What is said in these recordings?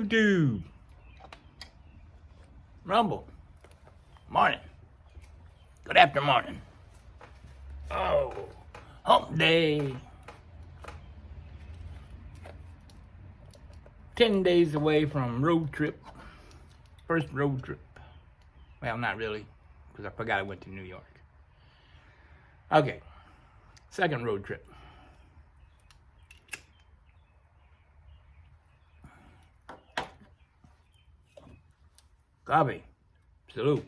YouTube. Rumble. Morning. Good after morning. Oh, hump day. 10 days away from road trip. First road trip. Well, not really, because I forgot I went to New York. Okay, second road trip. Coffee. Salute.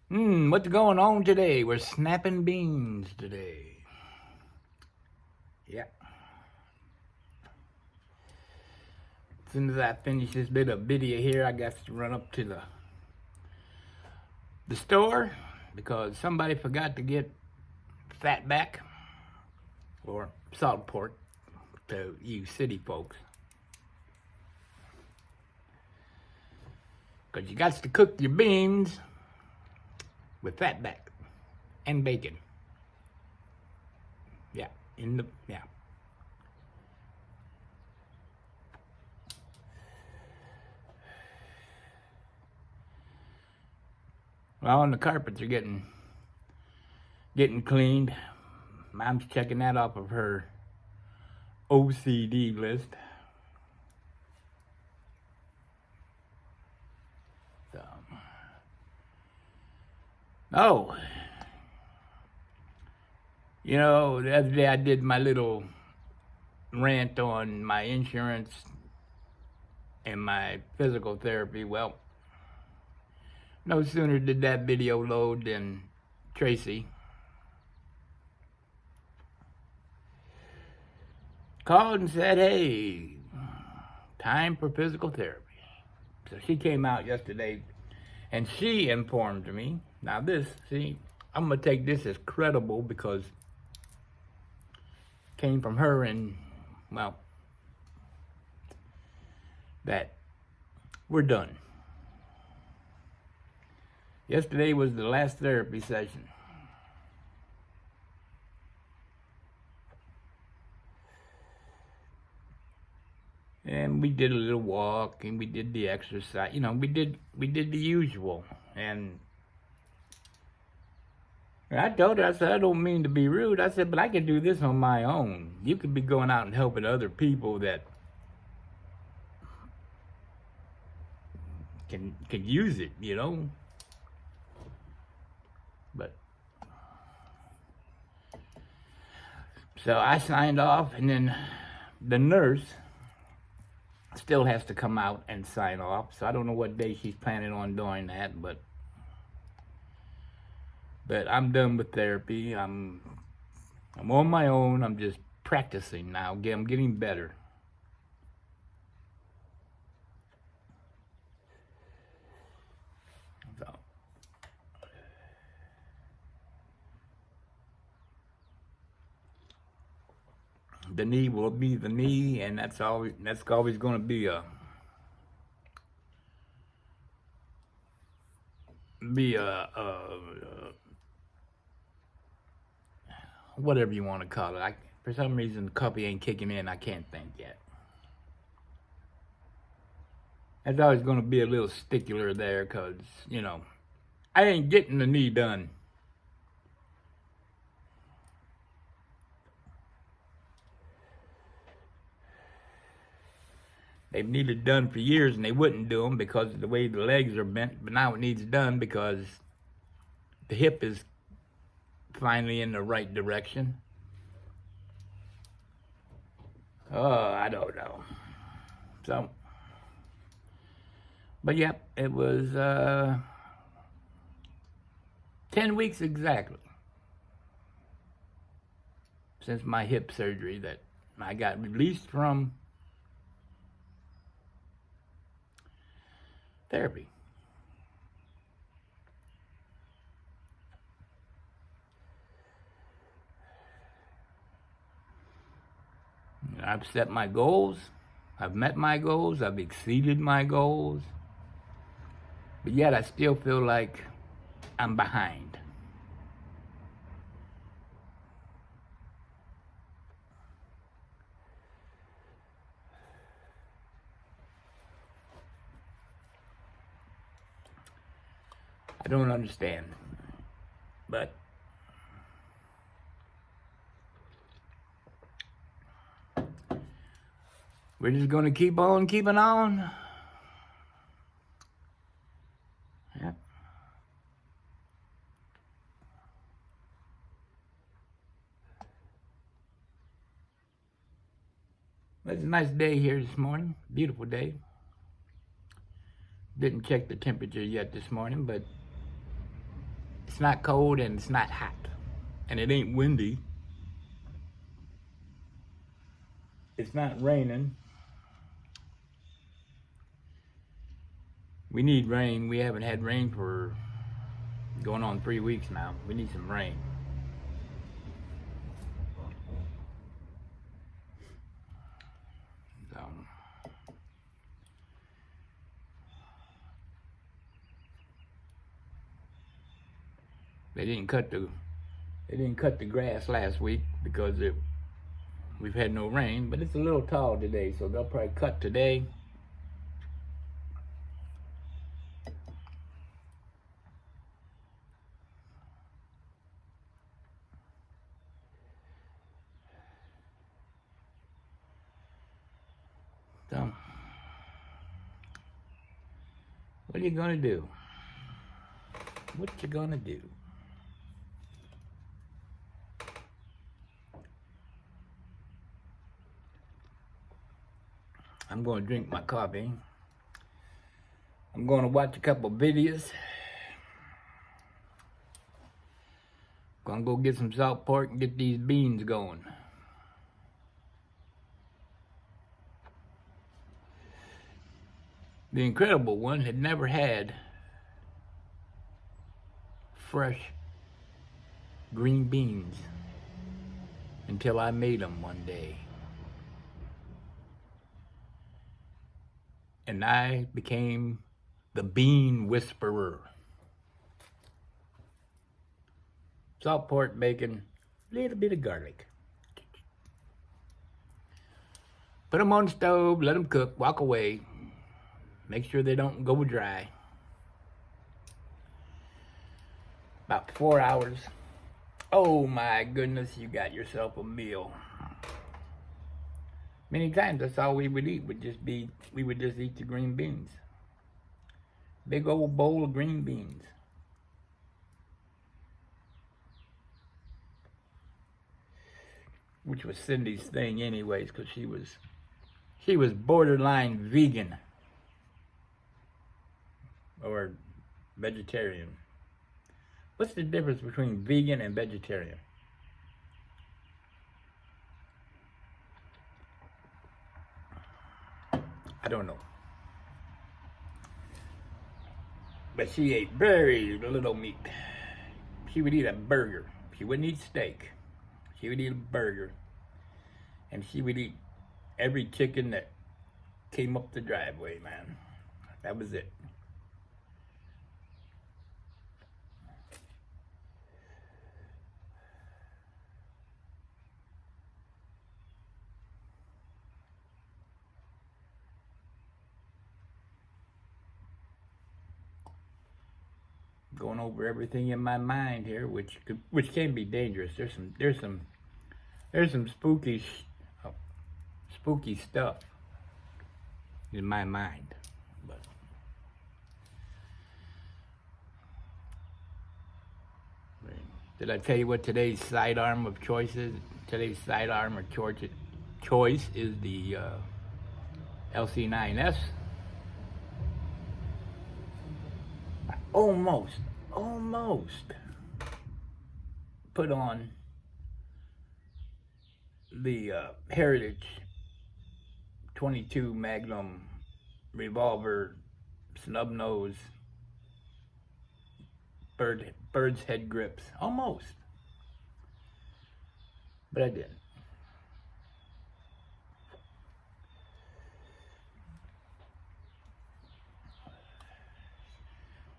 What's going on today? We're snapping beans today. Yeah. As soon as I finish this bit of video here, I got to run up to the store because somebody forgot to get fat back or salt pork to you city folks. Because you got to cook your beans with fat back and bacon. Yeah, yeah. Well, and the carpets are getting cleaned. Mom's checking that off of her OCD list. So, oh, you know, the other day I did my little rant on my insurance and my physical therapy. Well, no sooner did that video load than Tracy called and said, hey, time for physical therapy. So she came out yesterday and she informed me. Now this, see, I'm going to take this as credible because it came from her and, well, that we're done. Yesterday was the last therapy session. And we did a little walk and we did the exercise. You know, we did the usual. And I told her, I said, I don't mean to be rude. I said, but I can do this on my own. You could be going out and helping other people that can use it, you know. But so I signed off, and then the nurse still has to come out and sign off. So I don't know what day she's planning on doing that, but I'm done with therapy. I'm on my own. I'm just practicing now. I'm getting better. So the knee will be the knee, and that's always going to be whatever you want to call it. For some reason, the coffee ain't kicking in. I can't think yet. That's always going to be a little stickler there because, you know, I ain't getting the knee done. They've needed done for years and they wouldn't do them because of the way the legs are bent. But now it needs done because the hip is finally in the right direction. Oh, I don't know. So, but yep, it was 10 weeks exactly since my hip surgery that I got released from therapy. I've set my goals. I've met my goals. I've exceeded my goals. But yet I still feel like I'm behind. I don't understand. But we're just going to keep on keeping on. Yep. It's a nice day here this morning. Beautiful day. Didn't check the temperature yet this morning, but it's not cold and it's not hot. And it ain't windy. It's not raining. We need rain. We haven't had rain for going on 3 weeks now. We need some rain. So they didn't cut the grass last week because we've had no rain, but it's a little tall today, so they'll probably cut today. So, what are you gonna do? What you gonna do? I'm gonna drink my coffee. I'm gonna watch a couple videos. Gonna go get some salt pork and get these beans going. The Incredible One had never had fresh green beans until I made them one day. And I became the bean whisperer. Salt, pork, bacon, a little bit of garlic. Put them on the stove, let them cook, walk away. Make sure they don't go dry. About 4 hours. Oh my goodness, you got yourself a meal. Many times that's all we would eat we would just eat the green beans. Big old bowl of green beans. Which was Cindy's thing anyways, because she was borderline vegan. Or vegetarian. What's the difference between vegan and vegetarian? I don't know. But she ate very little meat. She would eat a burger. She wouldn't eat steak. She would eat a burger. And she would eat every chicken that came up the driveway, man. That was it. Going over everything in my mind here, which can be dangerous. There's some spooky stuff in my mind. But did I tell you what today's sidearm of choice is? Today's sidearm of choice is the LC9S. Almost put on the Heritage 22 Magnum revolver, snub nose, bird's head grips. Almost. But I didn't.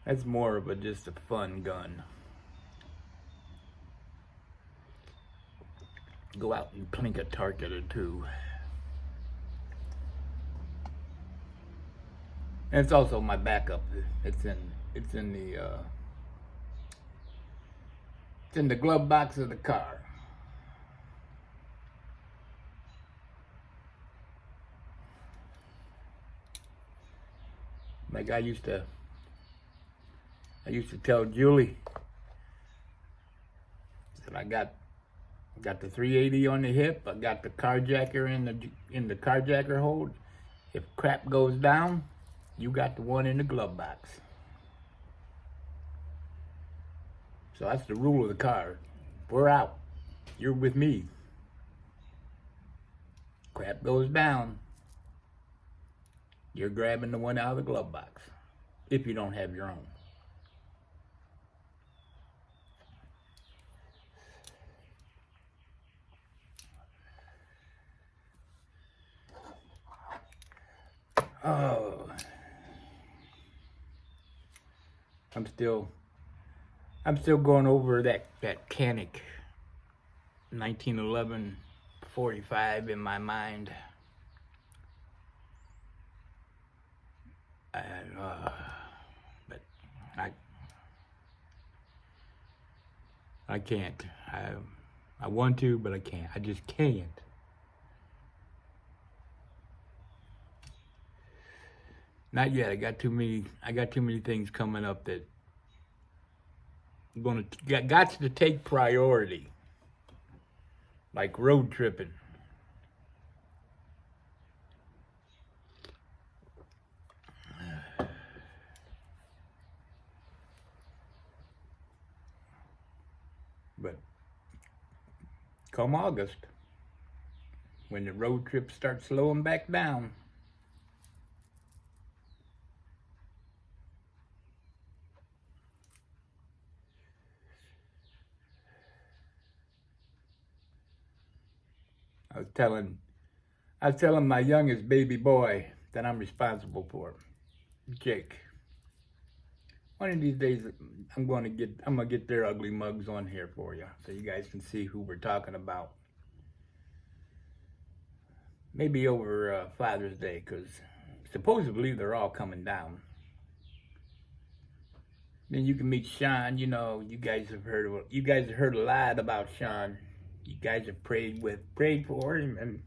That's more of just a fun gun. Go out and plink a target or two. And it's also my backup. It's in the It's in the glove box of the car. Like I used to tell Julie that I got the 380 on the hip. I got the carjacker in the carjacker hold. If crap goes down, you got the one in the glove box. So that's the rule of the car. We're out. You're with me. Crap goes down, you're grabbing the one out of the glove box, if you don't have your own. Oh, I'm still going over that Canic 1911 45 in my mind. And, but I can't. I want to, but I can't. I just can't. Not yet. I got too many things coming up that got to take priority. Like road tripping. But come August, when the road trips start slowing back down, I was telling my youngest baby boy that I'm responsible for, Jake. One of these days, I'm gonna get their ugly mugs on here for you, so you guys can see who we're talking about. Maybe over Father's Day, because supposedly they're all coming down. Then you can meet Sean. You know, you guys have heard a lot about Sean. You guys have prayed for him, and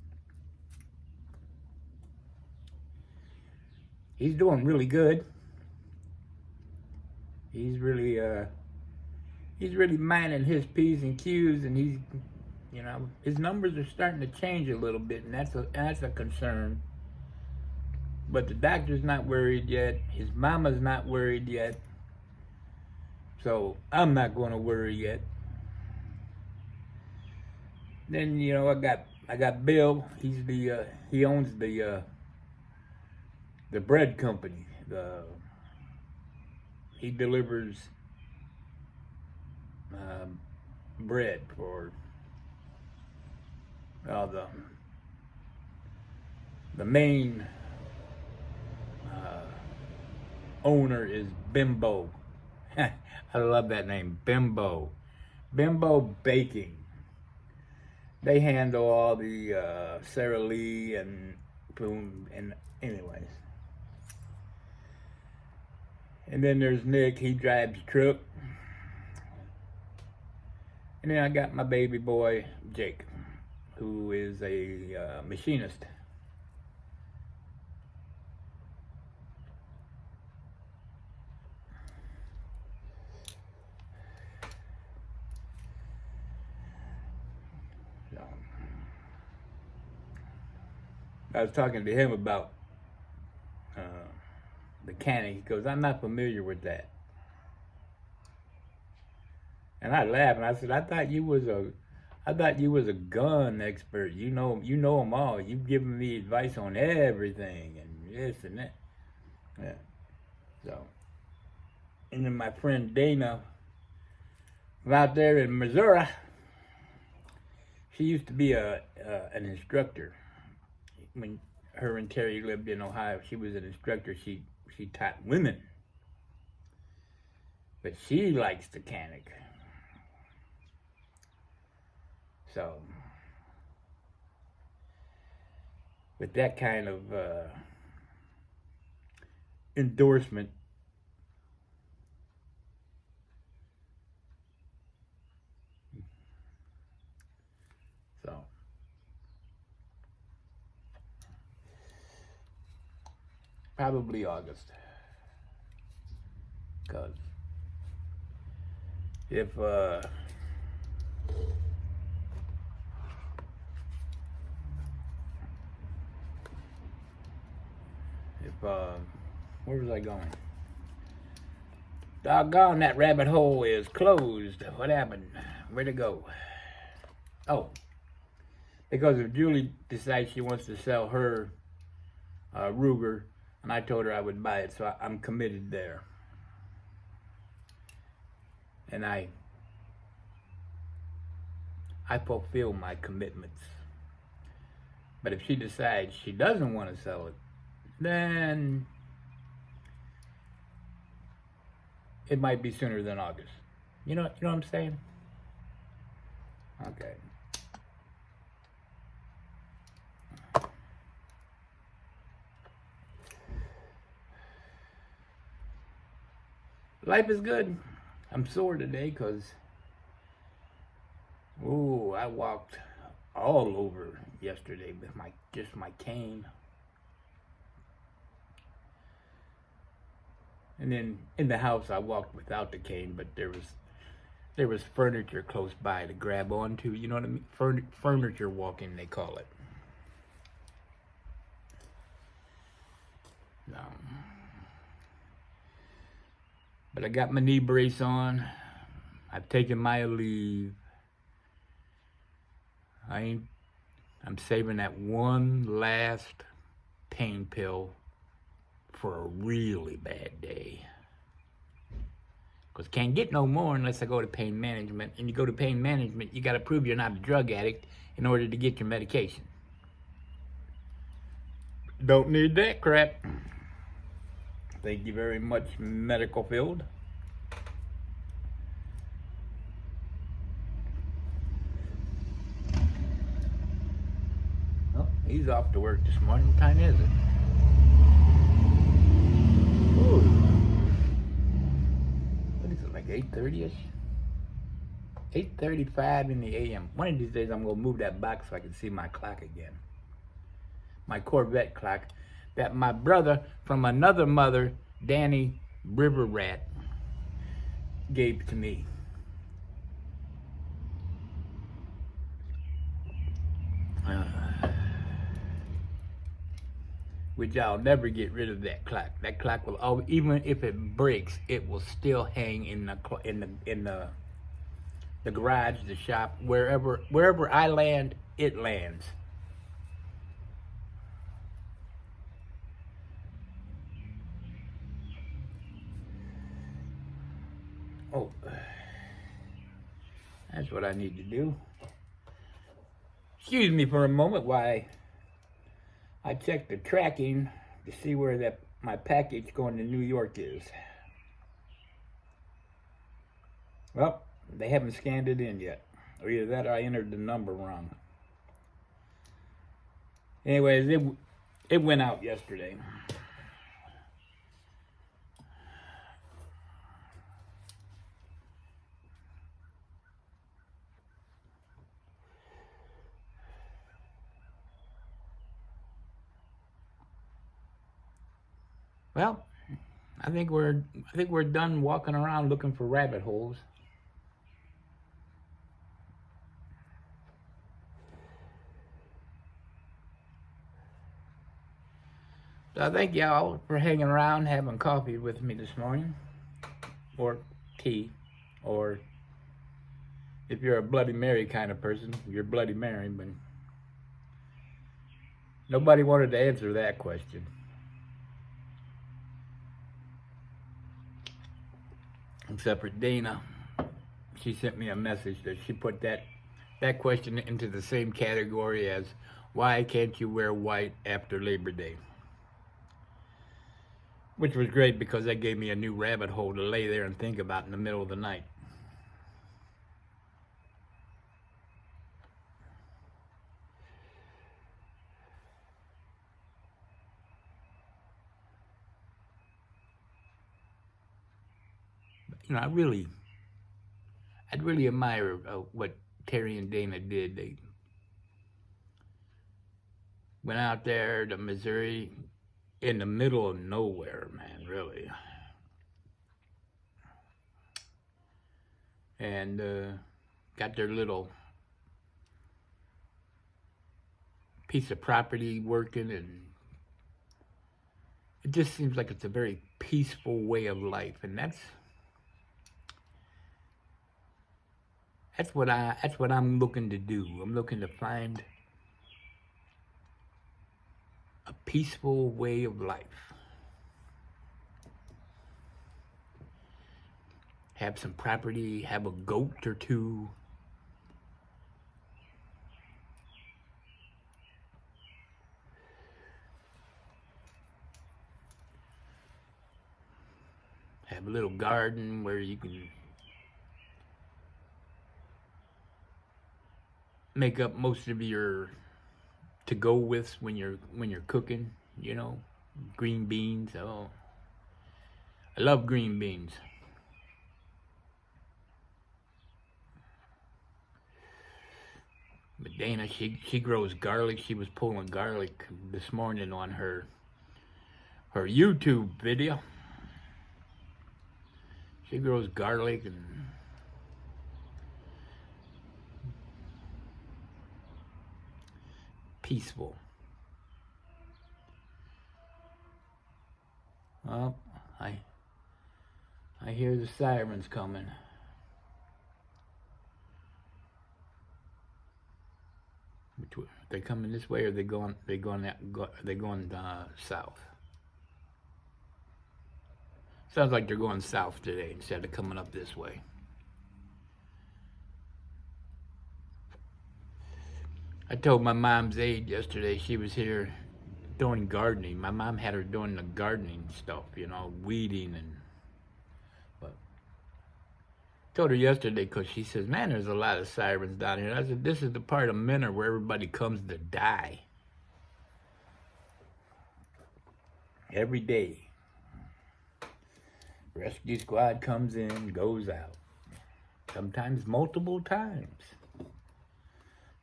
he's doing really good. He's really minding his P's and Q's, and his numbers are starting to change a little bit, and that's a concern. But the doctor's not worried yet. His mama's not worried yet. So I'm not going to worry yet. Then I got Bill. He owns the bread company. He delivers bread for the main owner is Bimbo. I love that name, Bimbo. Bimbo Baking. They handle all the Sara Lee and boom, and anyways. And then there's Nick, he drives the truck. And then I got my baby boy, Jake, who is a machinist. So, I was talking to him about the canning. He goes, I'm not familiar with that. And I laughed and I said, I thought you was a gun expert. You know them all. You've given me advice on everything and this and that. Yeah. So, and then my friend Dana, out there in Missouri, she used to be an instructor. When her and Terry lived in Ohio, she was an instructor. She taught women, but she likes the canic. So, with that kind of endorsement, So, probably August. Because if, where was I going? Doggone, that rabbit hole is closed. What happened? Where'd it go? Oh, because if Julie decides she wants to sell her Ruger, and I told her I would buy it, so I'm committed there. And I fulfill my commitments. But if she decides she doesn't want to sell it, then it might be sooner than August. You know what I'm saying? Okay. Life is good. I'm sore today because, I walked all over yesterday with just my cane. And then in the house I walked without the cane, but there was furniture close by to grab onto. You know what I mean? Furniture walking, they call it. But I got my knee brace on. I've taken my leave. I'm saving that one last pain pill for a really bad day. Because can't get no more unless I go to pain management. And you go to pain management, you got to prove you're not a drug addict in order to get your medication. Don't need that crap. Thank you very much, medical field. Oh, he's off to work this morning. What time is it? Ooh. What is it, like 8:30ish? 8:35 in the a.m. One of these days I'm going to move that back so I can see my clock again. My Corvette clock that my brother from another mother, Danny River Rat, gave to me. Which I'll never get rid of that clock. That clock will always, even if it breaks, it will still hang in the garage, the shop, wherever I land, it lands. Oh, that's what I need to do. Excuse me for a moment while I check the tracking to see where my package going to New York is. Well, they haven't scanned it in yet. Or either that or I entered the number wrong. Anyways, it went out yesterday. Well, I think we're done walking around looking for rabbit holes. So I thank y'all for hanging around, having coffee with me this morning, or tea, or if you're a Bloody Mary kind of person, you're Bloody Mary, but nobody wanted to answer that question. Except for Dana. She sent me a message that she put that question into the same category as, why can't you wear white after Labor Day? Which was great because that gave me a new rabbit hole to lay there and think about in the middle of the night. You know, I'd really admire what Terry and Dana did. Went out there to Missouri in the middle of nowhere, man, really. And got their little piece of property working, and it just seems like it's a very peaceful way of life, and that's what I'm looking to do. I'm looking to find a peaceful way of life. Have some property, have a goat or two. Have a little garden where you can make up most of your to-go with when you're cooking, you know, green beans. Oh, I love green beans. But Dana, she grows garlic. She was pulling garlic this morning on her YouTube video. She grows garlic and peaceful. Well, I hear the sirens coming. They coming this way, or they going south? Sounds like they're going south today instead of coming up this way. I told my mom's aide yesterday, she was here doing gardening. My mom had her doing the gardening stuff, you know, weeding but told her yesterday, because she says, man, there's a lot of sirens down here. I said, this is the part of Minner where everybody comes to die. Every day. Rescue squad comes in, goes out. Sometimes multiple times.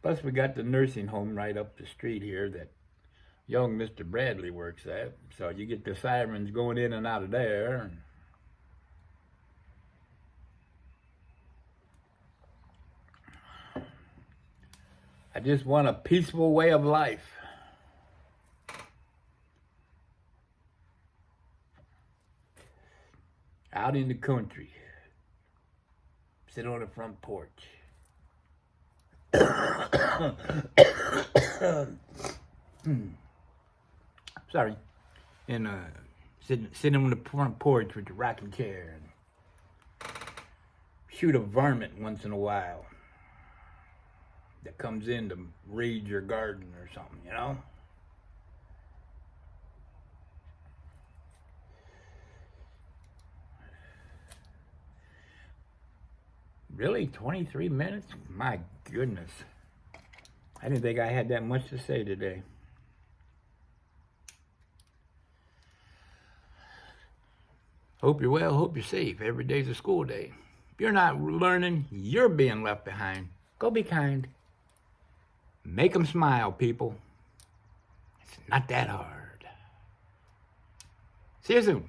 Plus, we got the nursing home right up the street here that young Mr. Bradley works at. So you get the sirens going in and out of there. I just want a peaceful way of life. Out in the country. Sit on the front porch. Sorry. And sitting on the front porch with the rocking chair and shoot a varmint once in a while that comes in to raid your garden or something, you know? Really? 23 minutes? My goodness. I didn't think I had that much to say today. Hope you're well, hope you're safe. Every day's a school day. If you're not learning, you're being left behind. Go be kind. Make them smile, people. It's not that hard. See you soon.